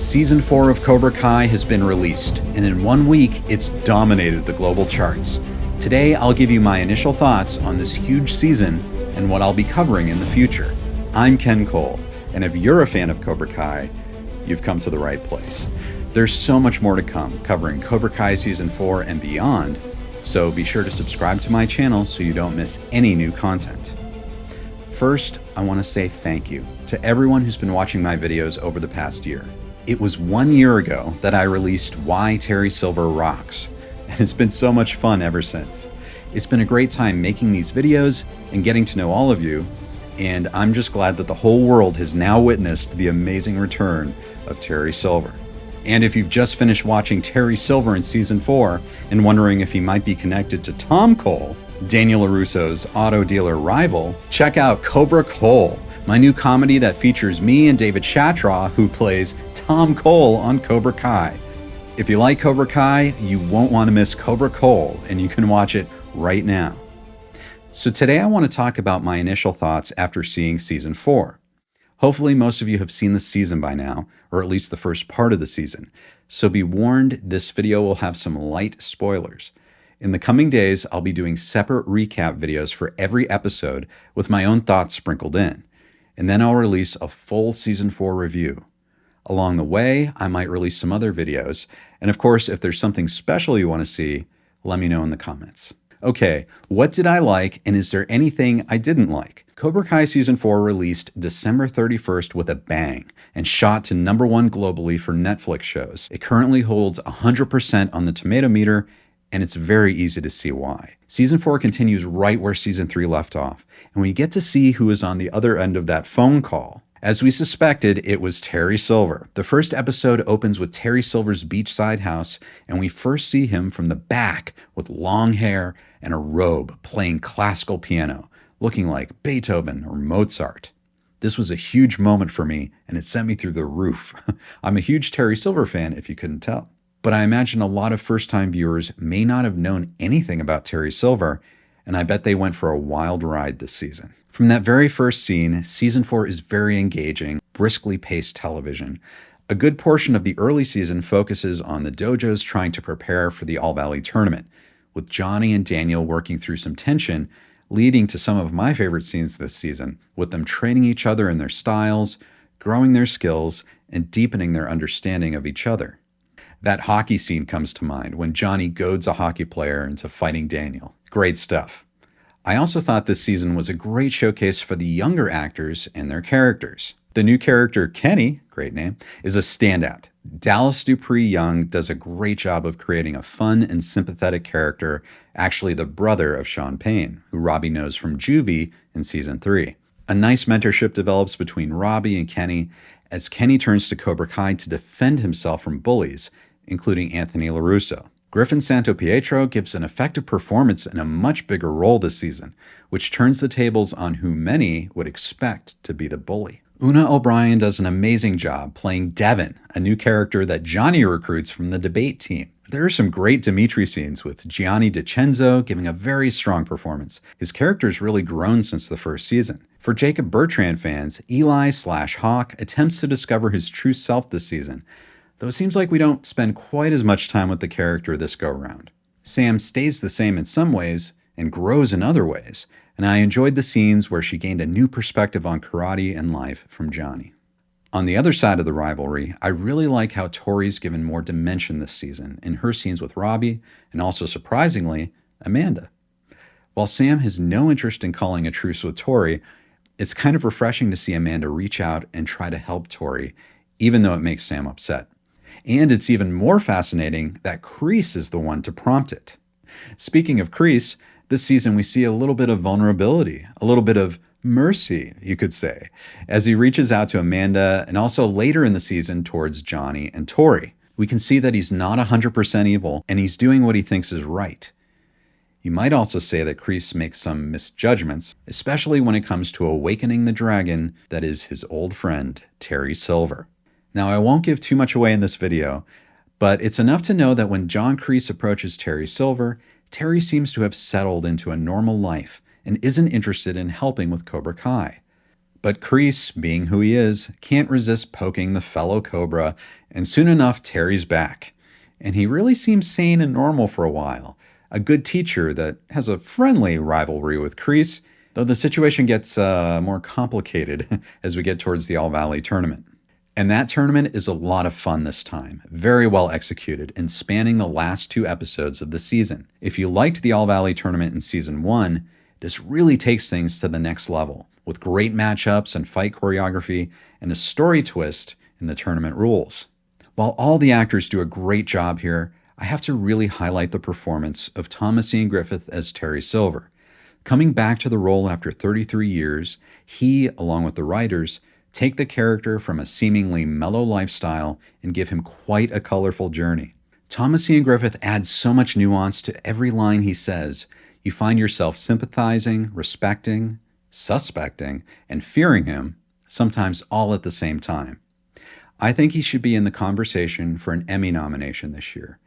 Season 4 of Cobra Kai has been released, and in 1 week, it's dominated the global charts. Today, I'll give you my initial thoughts on this huge season and what I'll be covering in the future. I'm Ken Cole, and if you're a fan of Cobra Kai, you've come to the right place. There's so much more to come, covering Cobra Kai Season 4 and beyond, so be sure to subscribe to my channel so you don't miss any new content. First, I want to say thank you to everyone who's been watching my videos over the past year. It was 1 year ago that I released Why Terry Silver Rocks, and it's been so much fun ever since. It's been a great time making these videos and getting to know all of you, and I'm just glad that the whole world has now witnessed the amazing return of Terry Silver. And if you've just finished watching Terry Silver in Season 4 and wondering if he might be connected to Tom Cole, Daniel LaRusso's auto dealer rival, check out Cobra Cole, my new comedy that features me and David Shatraw, who plays Tom Cole on Cobra Kai. If you like Cobra Kai, you won't want to miss Cobra Cole, and you can watch it right now. So today I want to talk about my initial thoughts after seeing Season 4. Hopefully most of you have seen the season by now, or at least the first part of the season. So be warned, this video will have some light spoilers. In the coming days, I'll be doing separate recap videos for every episode with my own thoughts sprinkled in. And then I'll release a full Season 4 review. Along the way, I might release some other videos. And of course, if there's something special you want to see, let me know in the comments. Okay, what did I like, and is there anything I didn't like? Cobra Kai Season 4 released December 31st with a bang and shot to #1 globally for Netflix shows. It currently holds 100% on the tomato meter, and it's very easy to see why. Season 4 continues right where Season 3 left off, and we get to see who is on the other end of that phone call. As we suspected, it was Terry Silver. The first episode opens with Terry Silver's beachside house, and we first see him from the back with long hair and a robe playing classical piano, looking like Beethoven or Mozart. This was a huge moment for me, and it sent me through the roof. I'm a huge Terry Silver fan, if you couldn't tell. But I imagine a lot of first-time viewers may not have known anything about Terry Silver, and I bet they went for a wild ride this season. From that very first scene, Season 4 is very engaging, briskly paced television. A good portion of the early season focuses on the dojos trying to prepare for the All Valley tournament, with Johnny and Daniel working through some tension, leading to some of my favorite scenes this season, with them training each other in their styles, growing their skills, and deepening their understanding of each other. That hockey scene comes to mind when Johnny goads a hockey player into fighting Daniel. Great stuff. I also thought this season was a great showcase for the younger actors and their characters. The new character, Kenny, great name, is a standout. Dallas Dupree Young does a great job of creating a fun and sympathetic character, actually the brother of Sean Payne, who Robbie knows from Juvie in Season 3. A nice mentorship develops between Robbie and Kenny as Kenny turns to Cobra Kai to defend himself from bullies, including Anthony LaRusso. Griffin Santopietro gives an effective performance in a much bigger role this season, which turns the tables on who many would expect to be the bully. Una O'Brien does an amazing job playing Devin, a new character that Johnny recruits from the debate team. There are some great Dimitri scenes with Gianni Decenzo giving a very strong performance. His character's really grown since the first season. For Jacob Bertrand fans, Eli/Hawk attempts to discover his true self this season, though it seems like we don't spend quite as much time with the character this go-round. Sam stays the same in some ways and grows in other ways, and I enjoyed the scenes where she gained a new perspective on karate and life from Johnny. On the other side of the rivalry, I really like how Tory's given more dimension this season in her scenes with Robbie, and also surprisingly, Amanda. While Sam has no interest in calling a truce with Tory, it's kind of refreshing to see Amanda reach out and try to help Tory, even though it makes Sam upset. And it's even more fascinating that Kreese is the one to prompt it. Speaking of Kreese, this season we see a little bit of vulnerability, a little bit of mercy, you could say, as he reaches out to Amanda and also later in the season towards Johnny and Tory. We can see that he's not 100% evil and he's doing what he thinks is right. You might also say that Kreese makes some misjudgments, especially when it comes to awakening the dragon that is his old friend, Terry Silver. Now, I won't give too much away in this video, but it's enough to know that when John Kreese approaches Terry Silver, Terry seems to have settled into a normal life and isn't interested in helping with Cobra Kai. But Kreese, being who he is, can't resist poking the fellow Cobra, and soon enough, Terry's back. And he really seems sane and normal for a while. A good teacher that has a friendly rivalry with Kreese, though the situation gets more complicated as we get towards the All Valley tournament. And that tournament is a lot of fun this time, very well executed and spanning the last 2 episodes of the season. If you liked the All Valley tournament in season 1, this really takes things to the next level, with great matchups and fight choreography and a story twist in the tournament rules. While all the actors do a great job here, I have to really highlight the performance of Ian Griffith as Terry Silver. Coming back to the role after 33 years, he, along with the writers, take the character from a seemingly mellow lifestyle and give him quite a colorful journey. Ian Griffith adds so much nuance to every line he says. You find yourself sympathizing, respecting, suspecting, and fearing him, sometimes all at the same time. I think he should be in the conversation for an Emmy nomination this year.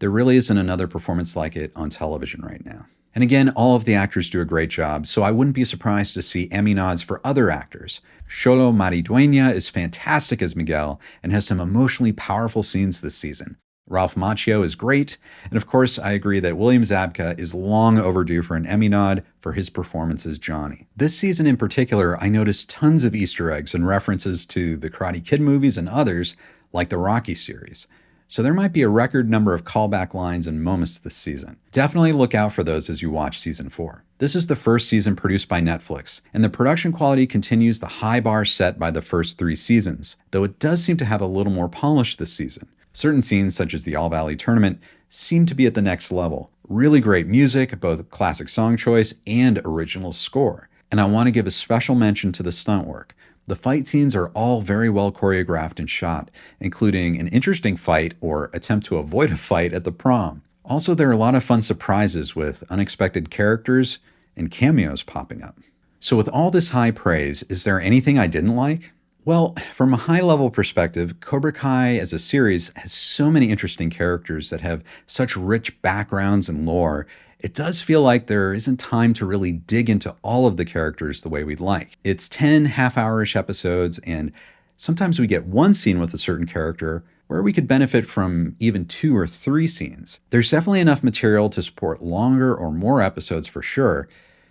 There really isn't another performance like it on television right now. And again, all of the actors do a great job, so I wouldn't be surprised to see Emmy nods for other actors. Xolo Mariduena is fantastic as Miguel and has some emotionally powerful scenes this season. Macchio is great, and of course I agree that William Zabka is long overdue for an Emmy nod for his performance as Gianni. This season in particular, I noticed tons of Easter eggs and references to the Karate Kid movies and others, like the Rocky series. So there might be a record number of callback lines and moments this season. Definitely look out for those as you watch season 4. This is the first season produced by Netflix, and the production quality continues the high bar set by the first 3 seasons, though it does seem to have a little more polish this season. Certain scenes, such as the All Valley tournament, seem to be at the next level. Really great music, both classic song choice and original score. And I want to give a special mention to the stunt work. The fight scenes are all very well choreographed and shot, including an interesting fight or attempt to avoid a fight at the prom. Also, there are a lot of fun surprises with unexpected characters and cameos popping up. So with all this high praise, is there anything I didn't like? Well, from a high-level perspective, Cobra Kai as a series has so many interesting characters that have such rich backgrounds and lore. It does feel like there isn't time to really dig into all of the characters the way we'd like. It's 10 half-hour-ish episodes, and sometimes we get one scene with a certain character where we could benefit from even 2 or 3 scenes. There's definitely enough material to support longer or more episodes for sure,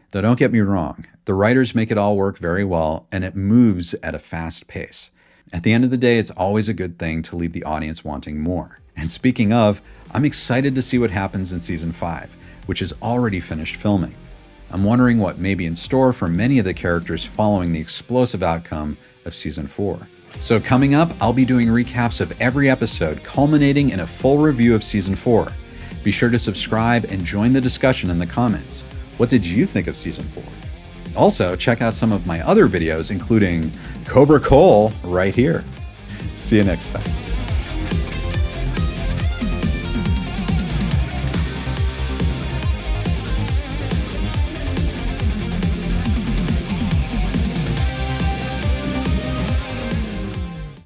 though don't get me wrong, the writers make it all work very well, and it moves at a fast pace. At the end of the day, it's always a good thing to leave the audience wanting more. And speaking of, I'm excited to see what happens in season 5, which is already finished filming. I'm wondering what may be in store for many of the characters following the explosive outcome of season 4. So coming up, I'll be doing recaps of every episode, culminating in a full review of season 4. Be sure to subscribe and join the discussion in the comments. What did you think of season 4? Also, check out some of my other videos, including Cobra Kai right here. See you next time.